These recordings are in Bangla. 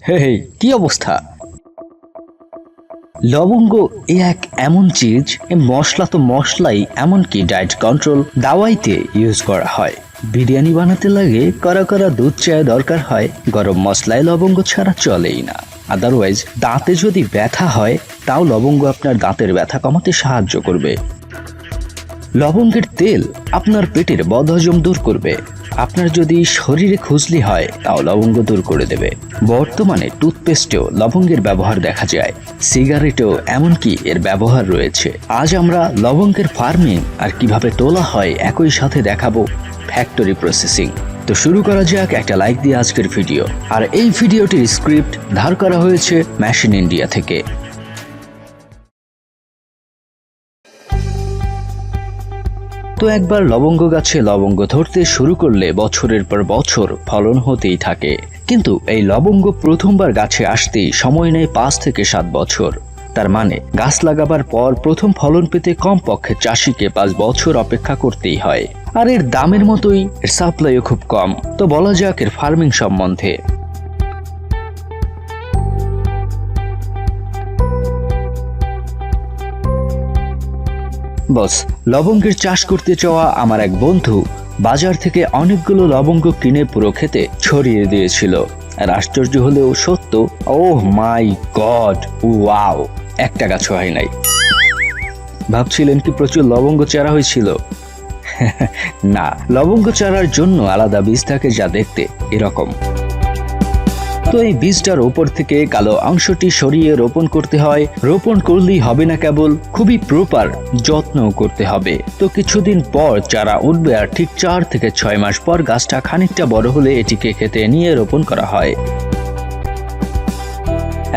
হে কি অবস্থা? লবঙ্গ এক এমন চিজ, মশলা তো মশলাই, এমনকি ডায়েট কন্ট্রোল দাওয়াইতে ইউজ করা হয়। বিরিয়ানি বানাতে লাগে কড়া কড়া দুধ চায় দরকার হয়, গরম মশলায় লবঙ্গ ছাড়া চলেই না। আদারওয়াইজ দাঁতে যদি ব্যথা হয় তাও লবঙ্গ আপনার দাঁতের ব্যথা কমাতে সাহায্য করবে। লবঙ্গের তেল আপনার পেটের বদহজম দূর করবে। আপনার যদি শরীরে খুজলি হয় তাও লবঙ্গ দূর করে দেবে। বর্তমানে টুথপেস্টেও লবঙ্গের ব্যবহার দেখা যায়, সিগারেটেও এমনকি এর ব্যবহার রয়েছে। আজ আমরা লবঙ্গের ফার্মিং আর কিভাবে তোলা হয় একই সাথে দেখাবো ফ্যাক্টরি প্রসেসিং। তো শুরু করা যাক একটা লাইক দিয়ে আজকের ভিডিও। আর এই ভিডিওটির স্ক্রিপ্ট ধার করা হয়েছে মেশিন ইন্ডিয়া থেকে। তো একবার লবঙ্গ গাছে লবঙ্গ ধরতে শুরু করলে বছরের পর বছর ফলন হতেই থাকে, কিন্তু এই লবঙ্গ প্রথমবার গাছে আসতেই সময় নেয় 5 থেকে 7 বছর। তার মানে গাছ লাগাবার পর প্রথম ফলন পেতে কমপক্ষে চাষিকে 5 বছর অপেক্ষা করতেই হয়। আর এর দামের মতোই এর সাপ্লাইও খুব কম। তো বলা যাক এর ফার্মিং সম্বন্ধে। বস, লবঙ্গের চাষ করতে চাওয়া আমার এক বন্ধু বাজার থেকে অনেকগুলো লবঙ্গ কিনে পুরো খেতে ছড়িয়ে দিয়েছিল। আর আশ্চর্য হলেও সত্য, ওহ মাই গড, ওয়াও, একটা গাছ হয় নাই। ভাবছিলেন কি প্রচুর লবঙ্গ চারা হয়েছিল? না, লবঙ্গ চারার জন্য আলাদা বীজ থাকে যা দেখতে এরকম। তো এই বীজটার উপর থেকে কালো অংশটি সরিয়ে রোপণ করতে হয়। রোপণ করলেই হবে না, কেবল খুবই প্রপার যত্ন করতে হবে। তো কিছুদিন পর চারা উঠবে, আর ঠিক 4 থেকে 6 মাস পর গাছটা খানিকটা বড় হলে এটিকে খেতে নিয়ে রোপণ করা হয়।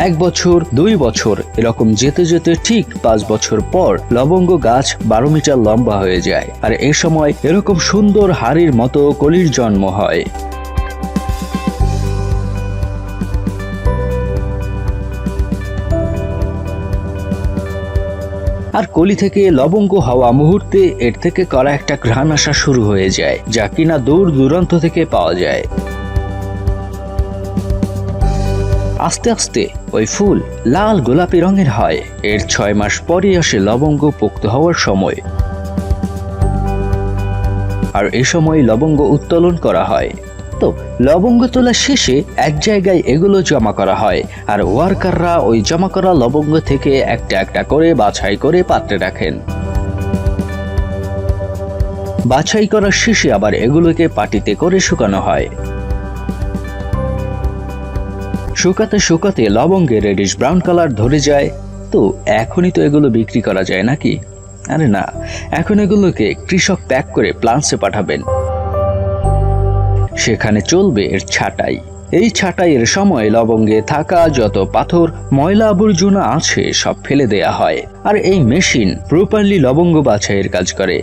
1 বছর 2 বছর এরকম যেতে যেতে ঠিক 5 বছর পর লবঙ্গ গাছ 12 মিটার লম্বা হয়ে যায়। আর এ সময় এরকম সুন্দর হাড়ির মতো কলির জন্ম হয়। আর কলি থেকে লবঙ্গ হওয়া মুহূর্তে এর থেকে কড়া একটা ঘ্রাণ আসা শুরু হয়ে যায়, যা কিনা দূর দূরান্ত থেকে পাওয়া যায়। আস্তে আস্তে ওই ফুল লাল গোলাপি রঙের হয়। এর 6 মাস পরে আসে লবঙ্গ পোক্ত হওয়ার সময়। আর এ সময় লবঙ্গ উত্তোলন করা হয়। তো লবঙ্গ তোলা শেষে এক জায়গায় এগুলো জমা করা হয়, আর ওয়ার্কাররা ওই জমা করা লবঙ্গ থেকে একটা একটা করে বাছাই করে পাত্রে রাখেন। বাছাই করার শেষে আবার এগুলোকে পাটিতে করে শুকানো হয়। শুকাতে শুকাতে লবঙ্গে রেডিশ ব্রাউন কালার ধরে যায়। তো এখনই তো এগুলো বিক্রি করা যায় নাকি? আরে না, এখন এগুলোকে কৃষক প্যাক করে প্লান্টসে পাঠাবেন। সেখানে চলবে এর ছাঁটাই। এই ছাঁটাইয়ের সময় লবঙ্গে থাকা যত পাথর ময়লা আবর্জনা আছে সব ফেলে দেয়া হয়। আর এই মেশিন প্রপারলি লবঙ্গ বাছাইয়ের কাজ করে।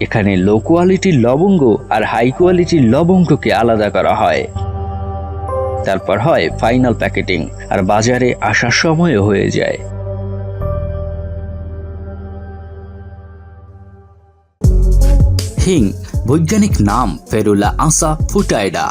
এখানে লো কোয়ালিটির লবঙ্গ আর হাই কোয়ালিটির লবঙ্গকে আলাদা করা হয়। তারপর হয় ফাইনাল প্যাকেটিং, আর বাজারে আসার সময়ও হয়ে যায়। হিং, বৈজ্ঞানিক নাম ফেরুলা আসা ফুটাইডা,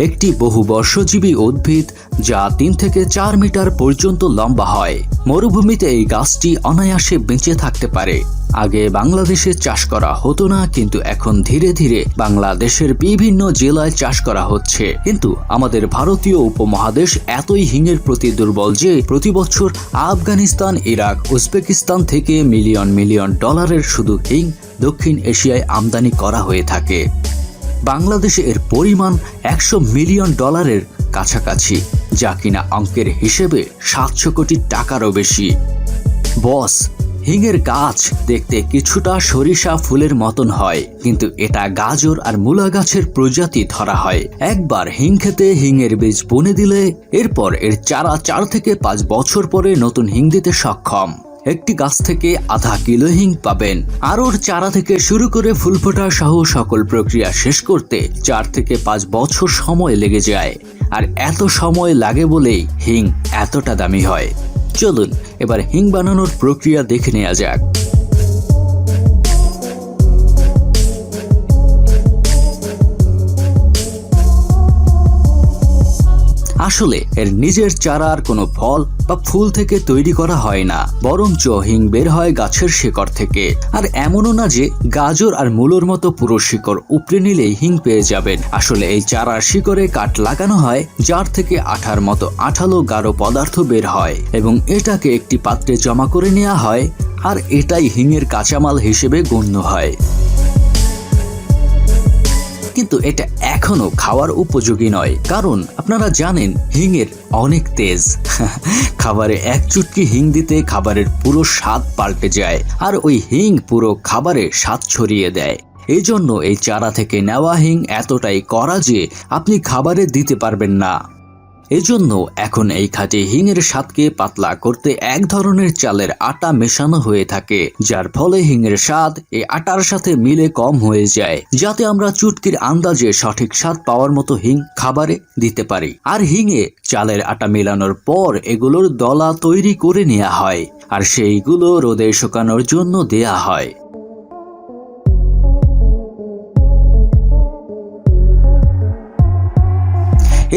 একটি বহুবর্ষজীবী উদ্ভিদ যা 3 থেকে 4 মিটার পর্যন্ত লম্বা হয়। মরুভূমিতে এই গাছটি অনায়াসে বেঁচে থাকতে পারে। আগে বাংলাদেশে চাষ করা হতো না, কিন্তু এখন ধীরে ধীরে বাংলাদেশের বিভিন্ন জেলায় চাষ করা হচ্ছে। কিন্তু আমাদের ভারতীয় উপমহাদেশ এতই হিঙের প্রতি দুর্বল যে প্রতি বছর আফগানিস্তান, ইরাক, উজবেকিস্তান থেকে মিলিয়ন মিলিয়ন ডলারের শুধু হিং দক্ষিণ এশিয়ায় আমদানি করা হয়ে থাকে। বাংলাদেশে এর পরিমাণ 100 মিলিয়ন ডলারের কাছাকাছি, যা কিনা অঙ্কের হিসেবে 700 কোটি টাকারও বেশি। বস, হিঙের গাছ দেখতে কিছুটা সরিষা ফুলের মতন হয়, কিন্তু এটা গাজর আর মূলা গাছের প্রজাতি ধরা হয়। একবার হিং খেতে হিঙের বীজ বুনে দিলে এরপর এর চারা 4 থেকে 5 বছর পরে নতুন হিং দিতে সক্ষম। একটি গাছ থেকে আধা কিলো হিং পাবেন। আর ওর চারা থেকে শুরু করে ফুল ফোটা সহ সকল প্রক্রিয়া শেষ করতে 4 থেকে 5 বছর সময় লেগে যায়। আর এত সময় লাগে বলেই হিং এতটা দামি হয়। চলুন এবার হিং বানানোর প্রক্রিয়া দেখে নেওয়া যাক। আসলে এর নিজের চারার কোনো ফল বা ফুল থেকে তৈরি করা হয় না, বরঞ্চ হিং বের হয় গাছের শিকড় থেকে। আর এমনও না যে গাজর আর মূলোর মতো পুরো শিকড় উপড়ে নিলেই হিং পেয়ে যাবেন। আসলে এই চারার শিকড়ে কাঠ লাগানো হয়, যার থেকে আঠার মতো আঠালো গাঢ় পদার্থ বের হয় এবং এটাকে একটি পাত্রে জমা করে নেওয়া হয়, আর এটাই হিঙের কাঁচামাল হিসেবে গণ্য হয়। কিন্তু এটা এখনো খাওয়ার উপযোগী নয়, কারণ আপনারা জানেন হিঙের অনেক তেজ। খাবারে এক চুটকি হিং দিতে খাবারের পুরো স্বাদ পাল্টে যায়, আর ওই হিং পুরো খাবারে স্বাদ ছড়িয়ে দেয়। এই জন্য এই চারা থেকে নেওয়া হিং এতটাই কড়া যে আপনি খাবারে দিতে পারবেন না। এজন্য এখন এই খাঁটি হিঙের স্বাদকে পাতলা করতে এক ধরনের চালের আটা মেশানো হয়ে থাকে, যার ফলে হিঙের স্বাদ এই আটার সাথে মিলে কম হয়ে যায়, যাতে আমরা চুটকির আন্দাজে সঠিক স্বাদ পাওয়ার মতো হিং খাবারে দিতে পারি। আর হিঙে চালের আটা মেলানোর পর এগুলোর দলা তৈরি করে নেওয়া হয়, আর সেইগুলো রোদে শুকানোর জন্য দেয়া হয়।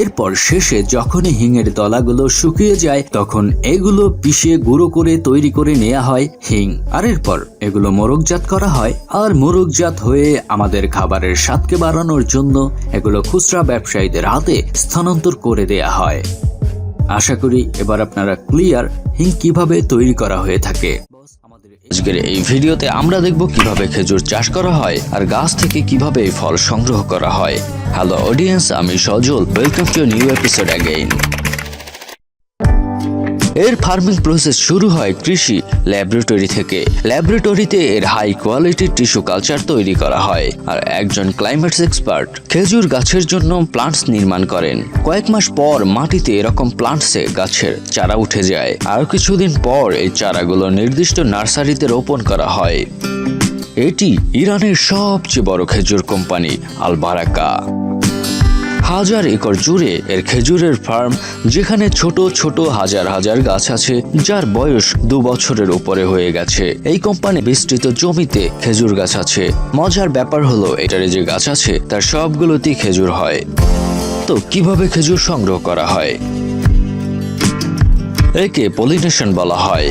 এরপর শেষে যখনই হিঙের দলাগুলো শুকিয়ে যায়, তখন এগুলো পিষে গুঁড়ো করে তৈরি করে নেওয়া হয় হিং। আর এরপর এগুলো মোড়কজাত করা হয়, আর মোড়কজাত হয়ে আমাদের খাবারের স্বাদকে বাড়ানোর জন্য এগুলো খুচরা ব্যবসায়ীদের হাতে স্থানান্তর করে দেয়া হয়। আশা করি এবার আপনারা ক্লিয়ার হিং কিভাবে তৈরি করা হয়ে থাকে। আজকের এই ভিডিওতে আমরা দেখব কিভাবে খেজুর চাষ করা হয় আর গাছ থেকে কিভাবে এই ফল সংগ্রহ করা হয়। হ্যালো অডিয়েন্স, আমি Sajal, welcome to new episode again. এর ফার্মিং প্রসেস শুরু হয় কৃষি ল্যাবরেটরি থেকে। ল্যাবরেটরিতে এর হাই কোয়ালিটির টিস্যু কালচার তৈরি করা হয়, আর একজন ক্লাইমেটস এক্সপার্ট খেজুর গাছের জন্য প্লান্টস নির্মাণ করেন। কয়েক মাস পর মাটিতে এরকম প্লান্টসে গাছের চারা উঠে যায়, আর কিছুদিন পর এই চারাগুলো নির্দিষ্ট নার্সারিতে রোপণ করা হয়। এটি ইরানের সবচেয়ে বড় খেজুর কোম্পানি আল বারাকা। 1000 একর জুড়ে এর খেজুরের ফার্ম, যেখানে ছোট ছোট হাজার হাজার গাছ আছে যার বয়স 2 বছরের উপরে হয়ে গেছে। এই কোম্পানি বিস্তৃত জমিতে খেজুর গাছ আছে। মজার ব্যাপার হলো এটারে যে গাছ আছে তার সবগুলোতেই খেজুর হয়। তো কিভাবে খেজুর সংগ্রহ করা হয়? একে পলিনেশন বলা হয়।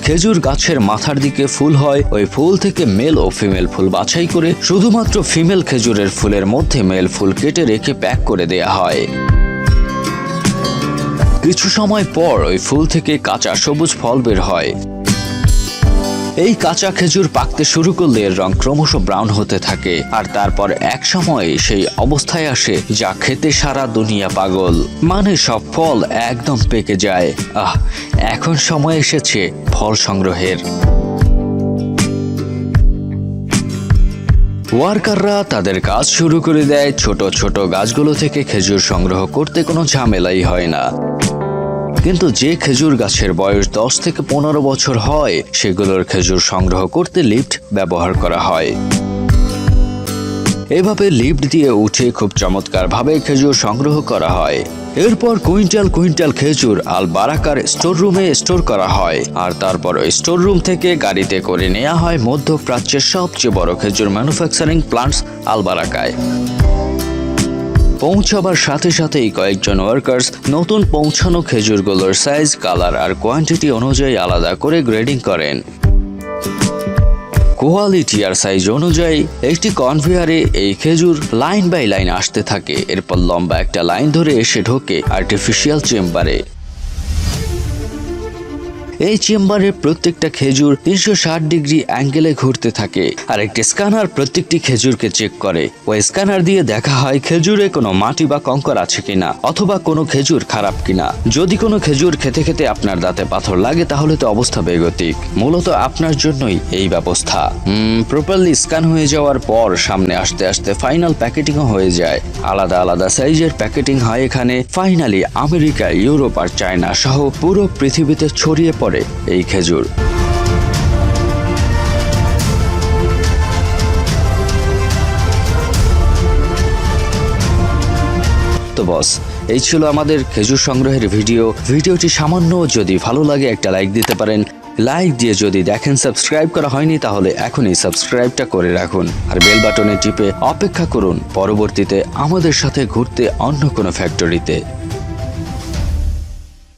খেজুর গাছের মাথার দিকে ফুল হয়, ওই ফুল থেকে মেল ও ফিমেল ফুল বাছাই করে শুধুমাত্র ফিমেল খেজুরের ফুলের মধ্যে মেল ফুল কেটে রেখে প্যাক করে দেয়া হয়। কিছু সময় পর ওই ফুল থেকে কাঁচা সবুজ ফল বের হয়। এই কাঁচা খেজুর পাকতে শুরু করলে এর রং ক্রমশ ব্রাউন হতে থাকে, আর তারপর এক সময় সেই অবস্থায় আসে যা খেতে সারা দুনিয়া পাগল। মানে সব ফল একদম পেকে যায়। এখন সময় এসেছে ফল সংগ্রহের। ওয়ার্কাররা তাদের কাজ শুরু করে দেয়। ছোট ছোট গাছগুলো থেকে খেজুর সংগ্রহ করতে কোনো ঝামেলাই হয় না। কিন্তু যে খেজুর গাছের বয়স 10 থেকে 15 বছর হয়, সেগুলোর খেজুর সংগ্রহ করতে লিফট ব্যবহার করা হয়। এভাবে লিফট দিয়ে উঠে খুব চমৎকারভাবে খেজুর সংগ্রহ করা হয়। এরপর কুইন্টাল কুইন্টাল খেজুর আল বারাকার স্টোর রুমে স্টোর করা হয়, আর তারপর ওই স্টোর রুম থেকে গাড়িতে করে নেওয়া হয় মধ্যপ্রাচ্যের সবচেয়ে বড় খেজুর ম্যানুফ্যাকচারিং প্লান্টস আল বারাকায়। পৌঁছাবার সাথে সাথেই কয়েকজন ওয়ার্কার্স নতুন পৌঁছানো খেজুরগুলোর সাইজ, কালার আর কোয়ান্টিটি অনুযায়ী আলাদা করে গ্রেডিং করেন। কোয়ালিটি আর সাইজ অনুযায়ী একটি কনভেয়ারে এই খেজুর লাইন বাই লাইন আসতে থাকে। এরপর লম্বা একটা লাইন ধরে এসে ঢোকে আর্টিফিশিয়াল চেম্বারে। এই চেম্বারের প্রত্যেকটা খেজুর 360 ডিগ্রি অ্যাঙ্গেলে ঘুরতে থাকে, আর একটি স্ক্যানার প্রত্যেকটি খেজুরকে চেক করে। ওই স্ক্যানার দিয়ে দেখা হয় খেজুরে কোনো মাটি বা কঙ্কর আছে কিনা, অথবা কোনো খেজুর খারাপ কিনা। যদি কোনো খেজুর খেতে খেতে আপনার দাঁতে পাথর লাগে তাহলে তো অবস্থা বেগতিক। মূলত আপনার জন্যই এই ব্যবস্থা। প্রপারলি স্ক্যান হয়ে যাওয়ার পর সামনে আসতে আসতে ফাইনাল প্যাকেটিংও হয়ে যায়। আলাদা আলাদা সাইজের প্যাকেটিং হয় এখানে। ফাইনালি আমেরিকা, ইউরোপ আর চায়না সহ পুরো পৃথিবীতে ছড়িয়ে পড়ে এই খেজুর। তো বস, এই ছিল আমাদের খেজুর সংগ্রহের ভিডিওটি সামান্য যদি ভালো লাগে একটা লাইক দিতে পারেন। লাইক দিয়ে যদি দেখেন সাবস্ক্রাইব করা হয়নি তাহলে এখনই সাবস্ক্রাইবটা করে রাখুন, আর বেল বাটনে টিপে অপেক্ষা করুন পরবর্তীতে আমাদের সাথে ঘুরতে অন্য কোনো ফ্যাক্টরিতে।